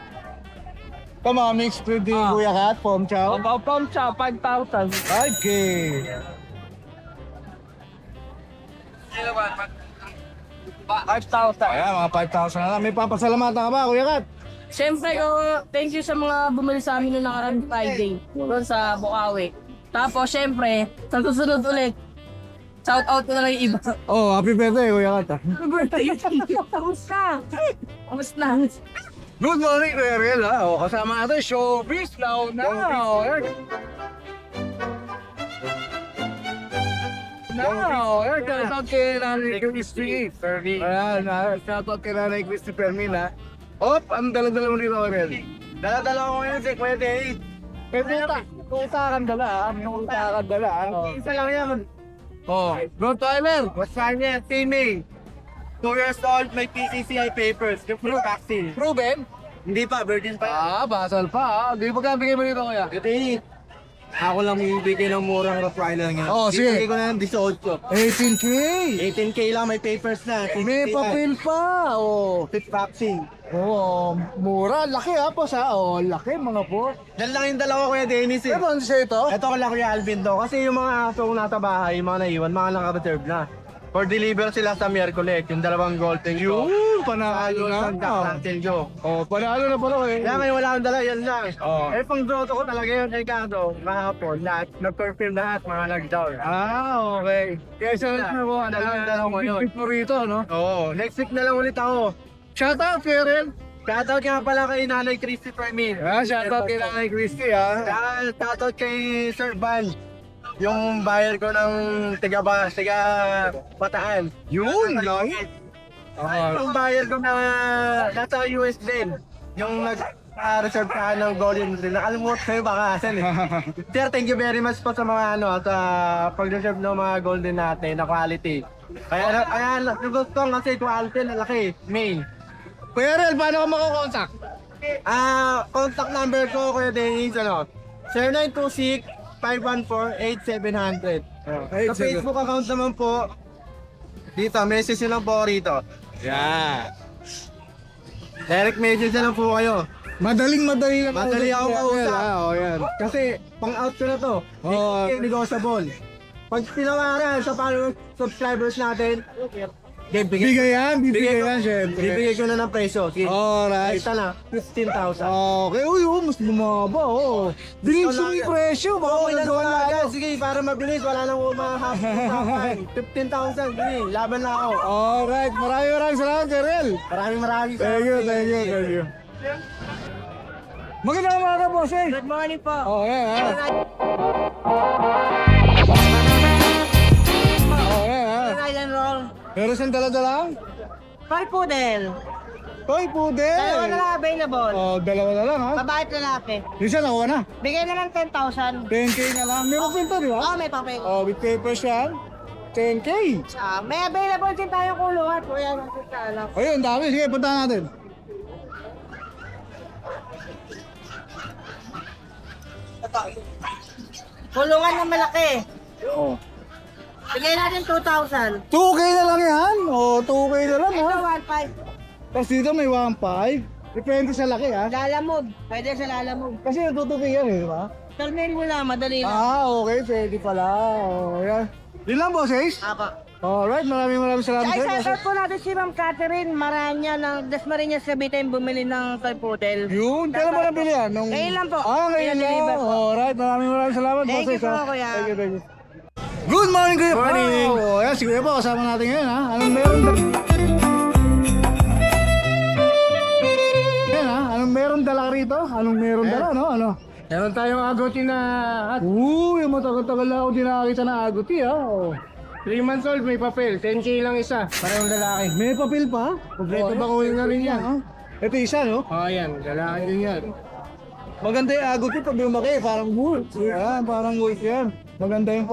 Speaker 4: Come on, mix with the Kuya Kat, Pom Chow.
Speaker 6: Pom chow, 5,000.
Speaker 4: 5K. Ayan, mga 5,000 na lang. May papasalamatan ka ba, Kuya Kat?
Speaker 6: Siyempre, thank you sa mga bumili sa amin noong nakarang Friday doon sa Bukawi. Tapos, siyempre, sa susunod ulit, shout out ko na lang yung iba.
Speaker 4: Oh, happy birthday, Kuya Kat.
Speaker 6: Happy birthday! Kamusta? Kamusta?
Speaker 4: Good morning, Kuya Riel. O, kasama natin, Showbiz Now Now. Now, shoutout kay Nanay Christy Fermin. Ayan, shoutout kay Nanay Christy Fermin, ha. Op, ang dala-dala mo dito, Riel.
Speaker 2: Dala-dala ko ngayon si Kuya Dennis.
Speaker 4: Kuta kang dala, ha. Kuta kang dala, ha.
Speaker 2: Isa lang yan.
Speaker 4: Oh, go Tyler.
Speaker 2: What's fine yan? Timmy. 2 years old, may PCCI papers. Yung flu vaccine.
Speaker 4: Proven?
Speaker 2: Hindi pa, virgin pa.
Speaker 4: Basal pa, ha. Di ba kaya bigay mo dito, Kuya?
Speaker 2: Kuya Dennis. Ako lang bibigay ng murang Rottweiler nga.
Speaker 4: Oh, sige.
Speaker 2: Bibigay ko na ng 18.
Speaker 4: 18K.
Speaker 2: 18K lang, may papers na.
Speaker 4: May papel pa, oh.
Speaker 2: Fit vaccine.
Speaker 4: Oo, mura. Laki ha, boss ha. Oo, laki mga boss.
Speaker 2: Yan lang yung dalawa Kuya Dennis eh.
Speaker 4: Ano siya ito?
Speaker 2: Ito ko lang Kuya Alvin to. Kasi yung mga asong nasa bahay, yung mga naiwan, mga naka-reserve na. For deliver sila sa Miyerkules, yung dalawang golden ko.
Speaker 4: Panalo na.
Speaker 2: Until Joe.
Speaker 4: Oh, panalo na pala eh.
Speaker 2: Kaya ngayon wala akong dala, yan lang.
Speaker 4: Oh.
Speaker 2: Eh, pang grotto ko talaga yun, Ricardo. Kahapon, lahat, nag-confirm lahat, mga nag-down.
Speaker 4: Okay. Kaya sa na mo,
Speaker 2: Dalawa mo yun.
Speaker 4: mo rito, no?
Speaker 2: Oo, next week na lang ulit ako.
Speaker 4: Shout out, Karen.
Speaker 2: Shoutout nga pala kay Nanay Christy Fermin.
Speaker 4: Shout out kay Nanay Christy, ha.
Speaker 2: Shoutout kay Sir Van. Yung bayar ko ng tiga Bataan.
Speaker 4: Yun, nice.
Speaker 2: Yung bayar ko na nasa US din. Yung nag-reserve ka ng Golden Retriever. Nakalimutan ko yung bakasan eh. Sir, thank you very much po sa mga sa pag-reserve ng mga Golden natin na quality. Kaya gusto kasi quality na laki. Main.
Speaker 4: Kuya Rel, paano ka makakontak?
Speaker 2: Contact number ko, Kuya Dennis, 0926-514-8700. Sa Facebook account naman po, dito, message nyo lang po ako rito.
Speaker 4: Yeah.
Speaker 2: Direct message na lang po kayo.
Speaker 4: Madali lang.
Speaker 2: Madali ako kausap.
Speaker 4: Oh, yan.
Speaker 2: Kasi, pang-out ko na to.
Speaker 4: Oo.
Speaker 2: Negotiable. Pag tinawaran sa subscribers natin,
Speaker 4: Bigay yan, syempre.
Speaker 2: bibigay ko na ng presyo. Sige.
Speaker 4: Alright.
Speaker 2: Ito na, 15,000.
Speaker 4: Okay, mas bumaba, oh. Bigay mo yung presyo, baka
Speaker 2: Oo,
Speaker 4: magagawa na
Speaker 2: agad.
Speaker 4: ako.
Speaker 2: Sige, para mabilis, wala nang umahap. 15,000, sige, laban na ako.
Speaker 4: Alright, maraming salamat, Karel.
Speaker 2: Maraming
Speaker 4: Thank you. Magandang umaga, boss, eh.
Speaker 6: Good morning po.
Speaker 4: Oh, yan.
Speaker 6: Ryan Roll.
Speaker 4: Pero saan dala-dala?
Speaker 6: Toy Poodle.
Speaker 4: Toy Poodle.
Speaker 6: Dalawa na lang available.
Speaker 4: Oh, dalawa na lang, ha?
Speaker 6: Babae at lalaki.
Speaker 4: Isa nakuha na.
Speaker 6: Bigay na lang 10,000.
Speaker 4: 10K na lang. May papel to, di ba?
Speaker 6: Oh, may papel.
Speaker 4: Oh, with papers yan. 10K.
Speaker 6: May available din tayong kulungan. Kuya, alam.
Speaker 4: Ayun, dami. Sige, puntahan natin.
Speaker 6: Kulungan na malaki.
Speaker 4: Oh.
Speaker 6: Bigay natin 2,000.
Speaker 4: 2K na lang yan. Oh, 2K na lang,
Speaker 6: Ito,
Speaker 4: ha?
Speaker 6: 1,500.
Speaker 4: Tapos dito may 1.5. Depende sa laki, ha?
Speaker 6: Lalamog. Pwede sa lalamog.
Speaker 4: Kasi natutupi yan, eh, di ba?
Speaker 6: Tornil mo na, madali lang.
Speaker 4: Okay. Pwede pala. Oh, yan. Yun lang, bosses.
Speaker 6: Apa.
Speaker 4: Alright, maraming salamat
Speaker 6: Ay,
Speaker 4: sa'yo,
Speaker 6: shoutout
Speaker 4: bosses.
Speaker 6: po natin si Ma'am Catherine Maranya ng Dasmariñas Cavite yung bumili ng Toy Poodle.
Speaker 4: Yun, kailan mo nabili yan?
Speaker 6: Ngayon lang po.
Speaker 4: Ngayon
Speaker 6: Ngayon deliver
Speaker 4: lang.
Speaker 6: po.
Speaker 4: Alright, maraming salamat,
Speaker 6: Thank
Speaker 4: bosses.
Speaker 6: you po,
Speaker 4: ha?
Speaker 6: kuya.
Speaker 4: Thank you. Good morning, Kuya
Speaker 2: Morning.
Speaker 4: Pao. Ayan, si Kuya Pao, kasama natin ngayon, ha? Anong meron Ayan, ha? Anong meron dala rito? Anong meron dala, no? Ano?
Speaker 2: Meron tayong agoti na
Speaker 4: Yung matagal-tagal na ako din nakakita na agoti, ha? Oh.
Speaker 2: 3 months old, may papel. 10K lang isa, parehong lalaki.
Speaker 4: May papel pa?
Speaker 2: Kompleto ba kunin na rin yan?
Speaker 4: ha? Ito isa, no?
Speaker 2: Oo, yan, lalaki din yan.
Speaker 4: Maganda yung agoti pag lumaki, parang wolf. Yan, parang wolf yan. Maganda yung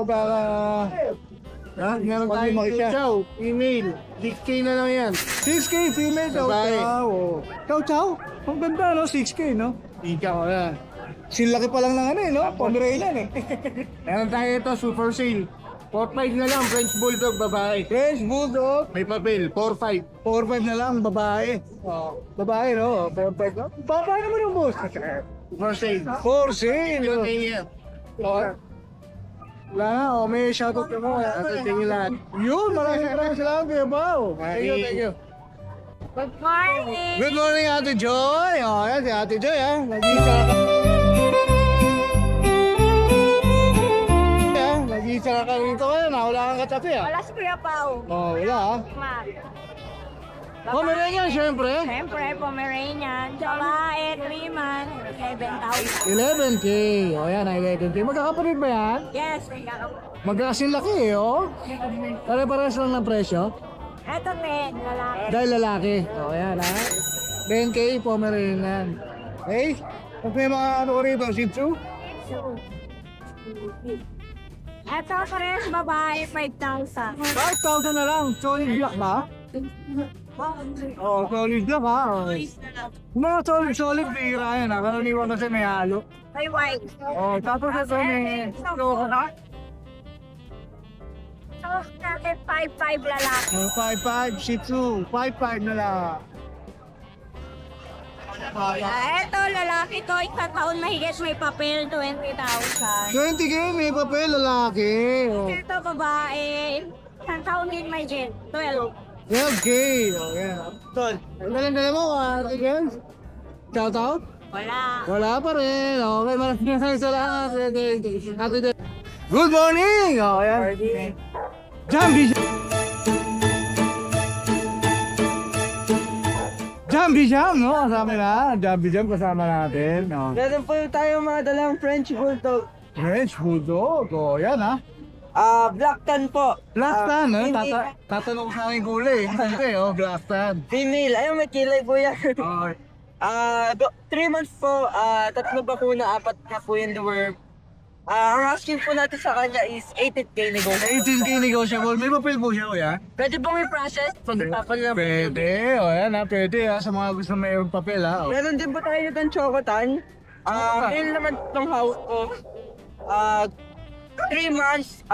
Speaker 4: Ha? Meron tayong chow. Female. 6K na lang yan. 6K female chow chow. Chow chow? Ang ganda no? 6K no? Ikaw yan. Silaki pa lang ng ano eh no? Pomeranian eh. Meron tayo ito, super sale. 4-5 na lang, French Bulldog, babae. French Bulldog? May papel, 4-5. 4-5 na lang, babae. Oh, babae, no? 4-5 na. Babae naman yung boss. For sale. For sale. Oh. Wala na, oh, may shoutout ka mo. Shoutout tingin lahat. Yun, maraming salamat kayo, Bao. Thank you, thank you.
Speaker 6: Good morning!
Speaker 4: Good morning, Ate Joy. Oh, yan si Ate Joy, ha? Nag-isa ka. Nag-isa ka rito kayo, wala kang katabi, ha?
Speaker 6: Wala si Kuya Pao.
Speaker 4: Oh, wala, ha? Pomeranian, syempre.
Speaker 6: Siyempre, Pomeranian. Babae, 3 months, 7,000.
Speaker 4: 11K. O yan, 11K. Magkakapatid ba yan?
Speaker 6: Yes,
Speaker 4: Magkakasin laki eh, oh. Pare-pares lang ng presyo.
Speaker 6: eto lalaki.
Speaker 4: Dahil lalaki. O yan, ha. 10K, Pomeranian. Okay? At may mga ano ko rito, Shih Tzu?
Speaker 6: Eto pares babae, 5,000.
Speaker 4: 5,000 na lang. Solid black ba? Oh, solid black ha. Okay. Mga solid bira yan ha. Karaniwan kasi may halo.
Speaker 6: May white.
Speaker 4: Oh, tapos ito may loko na.
Speaker 6: So, natin 5,500 lalaki.
Speaker 4: 5,500 Shih Tzu. 5,500 na lang.
Speaker 6: Eto lalaki ko, 1 taon mahigit, may papel, 20,000.
Speaker 4: 20K may papel lalaki. Oh.
Speaker 6: Ito babae, 1 taon din may jet, 12.
Speaker 4: 12K. Oh, yan. Tol. Ang dala mo, Ate Ken? Shout out?
Speaker 6: Wala.
Speaker 4: Wala pa rin. Okay, maraming salamat. Ate Ken. Good morning! Oh, yan. Jambi Jam, no? Kasama na. Jambi Jam kasama natin. No?
Speaker 1: Meron po tayo mga dalang French Bulldog.
Speaker 4: French Bulldog. Oh, yan ha.
Speaker 1: Black tan po.
Speaker 4: Black tan, no?
Speaker 1: hindi-
Speaker 4: Tatanong sa akin kulay. Okay, oh, black tan.
Speaker 1: Female. Ayun, may kilay po yan.
Speaker 4: Okay.
Speaker 1: 3 months po, 3 bakuna, 4 na po yung deworm. Ang asking po natin sa kanya is 18K negotiable.
Speaker 4: 18K negotiable. May papel po siya, kuya?
Speaker 1: Pwede pong i-process? Pag-tapal lang.
Speaker 4: Pwede. O, yan ha. Pwede ha. Sa mga gusto mayroong papel ha. O.
Speaker 1: Meron din po tayo ng chocotan. Ngayon naman itong house ko. 3 months.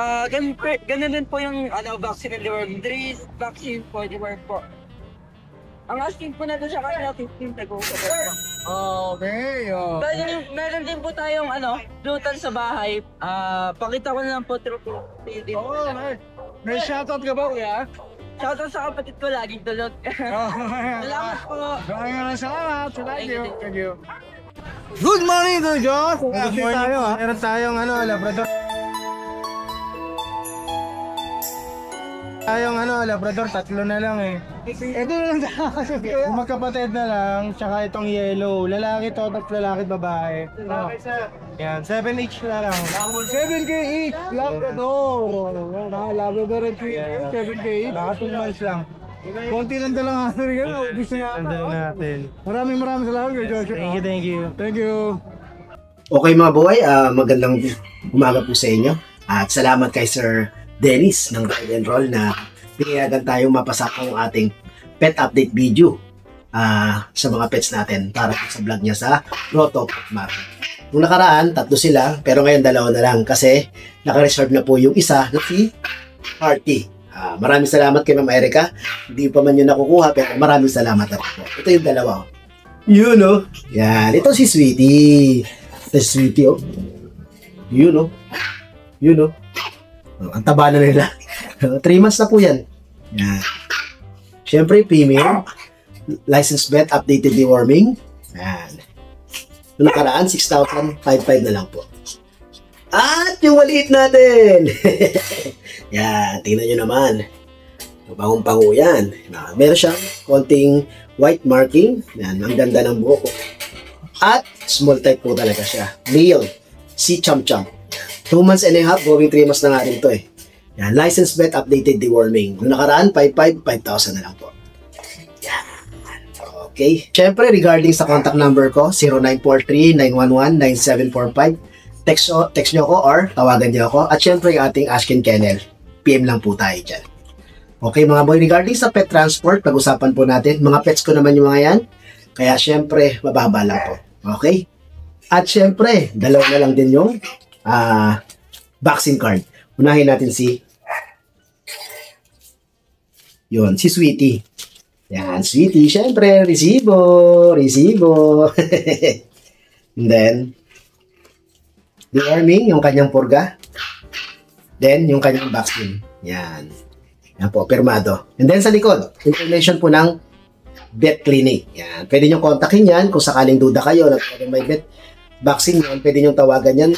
Speaker 1: Ganun din po yung vaccine and deworm. 3 vaccine for deworm po. Ang asking po natin sa kanya 15 negotiable.
Speaker 4: Okay. O.
Speaker 1: Meron din po tayong glutan sa bahay. Pakita ko na lang po through TV.
Speaker 4: Oo, may shoutout ka ba, kuya?
Speaker 1: Shoutout sa kapatid ko, laging tulog. Salamat po.
Speaker 4: Maraming salamat. Thank you. Thank you. Good morning, Kuya Josh. Good morning. Tayo, ha?
Speaker 2: Meron tayong Labrador. Labrador, 3 na lang eh.
Speaker 4: Ito na lang
Speaker 2: Yung magkapatid na lang, tsaka itong yellow. Lalaki to, tapos lalaki at babae. Oh. Yan, 7 each na lang.
Speaker 4: 7K each. Labrador. Labrador at 7K each.
Speaker 2: Baka 2 months lang.
Speaker 4: Konti lang dalang ano rin yan. Gusto niya.
Speaker 2: Tandaan natin.
Speaker 4: Maraming salamat, Kuya Josh.
Speaker 2: Thank you, thank you.
Speaker 4: Thank you.
Speaker 7: Okay mga boy, magandang umaga po sa inyo. At salamat kay Sir Dennis ng Ride and Roll na pinayagan tayong mapasa ang ating pet update video sa mga pets natin para sa vlog niya sa Roto Pet Market. Nung nakaraan, 3 sila, pero ngayon 2 na lang kasi naka-reserve na po yung isa na si Artie. Maraming salamat kay Ma'am Erica. Hindi pa man yun nakukuha, pero maraming salamat na po. Ito yung 2. Yun o. Yan. Ito si Sweetie. Ito si Sweetie o. Yun o. Yun o. Ang taba na nila. 3 months na po yan. Yan. Siyempre, female. Licensed vet, updated deworming. Yan. Noong nakaraan, 6,500 na lang po. At yung maliit natin. Yan, tingnan nyo naman. Pangong-pango yan. Meron siyang konting white marking. Yan, ang ganda ng buhok. At small type po talaga siya. Male, si Chum Chum. 2 months and a half, going 3 months na nga rin to eh. Yan, licensed vet, updated deworming. Noong nakaraan, 5,000 na lang po. Yan. Okay. Siyempre, regarding sa contact number ko, 0943-911-9745. Text nyo ako or tawagan nyo ako. At syempre, yung ating Ashkin Kennel. PM lang po tayo dyan. Okay mga boy, regarding sa pet transport, pag-usapan po natin. Mga pets ko naman yung mga yan. Kaya syempre, mababa lang po. Okay? At syempre, dalawa na lang din yung vaccine card. Unahin natin si si Sweetie. Yan, Sweetie. Syempre, resibo. And then, deworming, yung kanyang purga. Then, yung kanyang vaccine. Yan. Yan po, pirmado. And then sa likod, information po ng vet clinic. Yan. Pwede nyo kontakin yan kung sakaling duda kayo na may vet vaccine yan. Pwede nyo tawagan yan.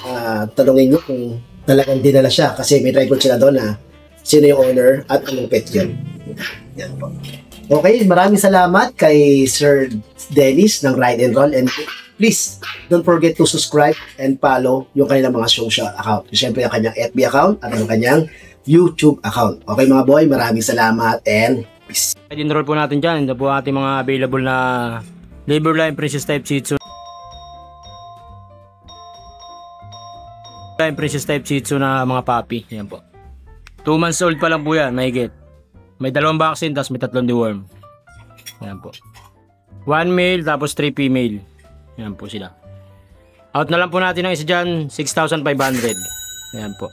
Speaker 7: Tanungin nyo kung talagang dinala siya. Kasi may record sila doon na sino yung owner at anong pet yun. Yan po. Okay, maraming salamat kay Sir Dennis ng Ride and Roll. And please, don't forget to subscribe and follow yung kanilang mga social account. Siyempre, yung kanyang FB account at yung kanyang YouTube account. Okay mga boy, maraming salamat and peace.
Speaker 8: I-enroll po natin dyan. Ito po ating mga available na labor line Princess type Shih Tzu. Princess type Shih Tzu na mga puppy. Yan po. 2 months old pa lang po yan, mahigit. May 2 vaccine, tapos may 3 deworm. Yan po. 1 male, tapos 3 female. Yan po sila. Out na lang po natin ang isa dyan, 6,500. Yan po.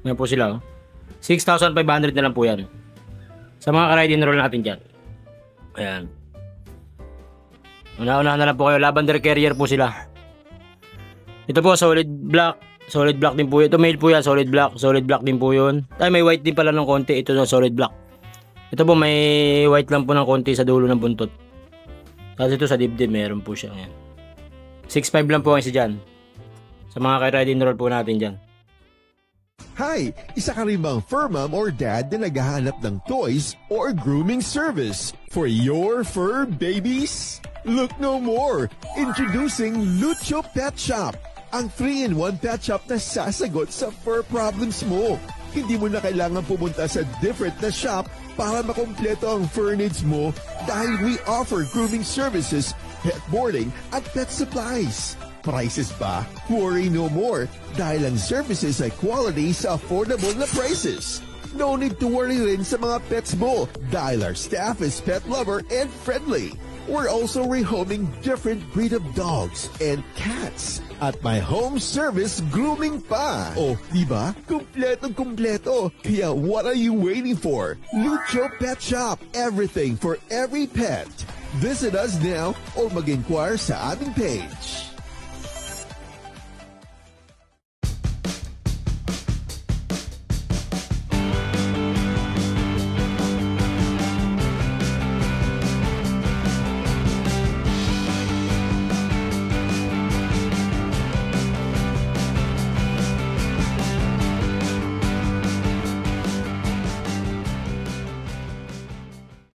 Speaker 8: Yan po sila. 6,500 na lang po yan. Sa mga ka-ride enroll natin dyan. Ayan. Una-una na lang po kayo. Lavender carrier po sila. Ito po, solid black. Solid black din po yun. Ito male po yan, solid black. Solid black din po yun. Ay, may white din pala ng konti. Ito na solid black. Ito po, may white lang po ng konti sa dulo ng buntot. Kasi ito sa dibdib, meron po siya. Ayan. 6'5 lang po ang isa dyan. Sa mga ka-ride enroll po natin dyan.
Speaker 9: Hi! Isa ka rin bang fur mom or dad na naghahanap ng toys or grooming service for your fur babies? Look no more! Introducing Lucho Pet Shop, ang 3-in-1 pet shop na sasagot sa fur problems mo. Hindi mo na kailangan pumunta sa different na shop para makompleto ang fur needs mo dahil we offer grooming services, pet boarding, at pet supplies. Prices ba? Worry no more dahil ang services ay quality sa affordable na prices. No need to worry rin sa mga pets mo dahil our staff is pet lover and friendly. We're also rehoming different breed of dogs and cats at my home service grooming pa. Oh, diba? Kumpletong-kumpleto. Kaya what are you waiting for? Lucho Pet Shop. Everything for every pet. Visit us now or mag-inquire sa aming page.